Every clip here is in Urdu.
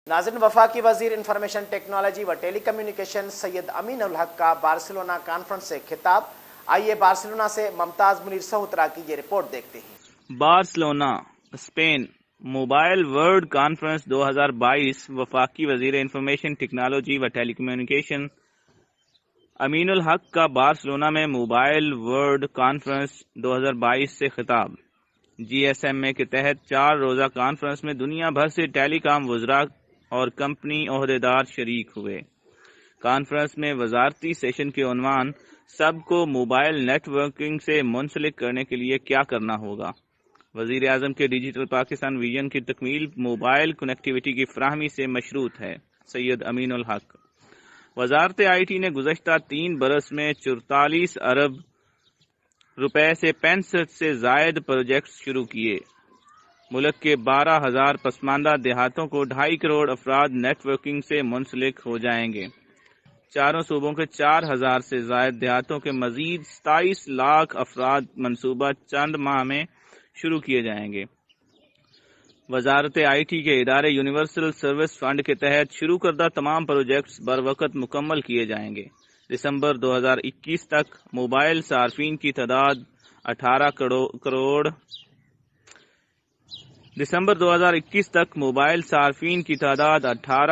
ناظرین، وفاقی وزیر انفارمیشن ٹیکنالوجی و ٹیلی کمیونیکیشن سید امین الحق کا بارسلونا کانفرنس سے خطاب۔ آئیے بارسلونا سے ممتاز منیر سہوترا کی یہ رپورٹ دیکھتے ہیں۔ Barcelona, Spain, mobile world conference 2022 وفاقی وزیر انفارمیشن ٹیکنالوجی و ٹیلی کمیونیکیشن امین الحق کا بارسلونا میں موبائل ورلڈ کانفرنس 2022 سے خطاب۔ جی ایس ایم اے کے تحت 4 روزہ کانفرنس میں دنیا بھر سے ٹیلی کام وزراء اور کمپنی عہدیدار شریک ہوئے۔ کانفرنس میں وزارتی سیشن کے عنوان سب کو موبائل نیٹ ورکنگ سے منسلک کرنے کے لیے کیا کرنا ہوگا۔ وزیر اعظم کے ڈیجیٹل پاکستان ویژن کی تکمیل موبائل کنیکٹیویٹی کی فراہمی سے مشروط ہے۔ سید امین الحق۔ وزارت آئی ٹی نے گزشتہ 3 برس میں 44 ارب روپے سے 65 سے زائد پروجیکٹس شروع کیے۔ ملک کے 12,000 پسماندہ دیہاتوں کو 2.5 کروڑ افراد نیٹ ورکنگ سے منسلک ہو جائیں گے۔ چاروں صوبوں کے 4,000 سے زائد دیہاتوں کے مزید 27 لاکھ افراد منصوبہ چند ماہ میں شروع کیے جائیں گے۔ وزارت آئی ٹی کے ادارے یونیورسل سروس فنڈ کے تحت شروع کردہ تمام پروجیکٹس بروقت مکمل کیے جائیں گے۔ دسمبر 2021 تک موبائل صارفین کی تعداد 18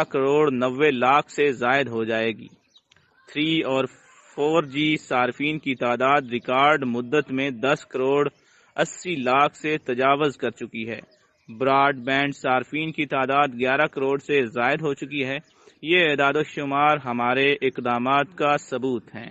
کروڑ 90 لاکھ سے زائد ہو جائے گی۔ 3 اور 4G صارفین کی تعداد ریکارڈ مدت میں 10 کروڑ 80 لاکھ سے تجاوز کر چکی ہے۔ براڈ بینڈ صارفین کی تعداد 11 کروڑ سے زائد ہو چکی ہے۔ یہ اعداد و شمار ہمارے اقدامات کا ثبوت ہیں۔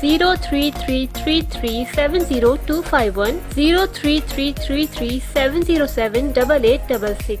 03333702510 03333707886।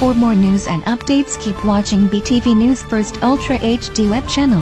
For more news and updates, keep watching BTV News First Ultra HD web channel.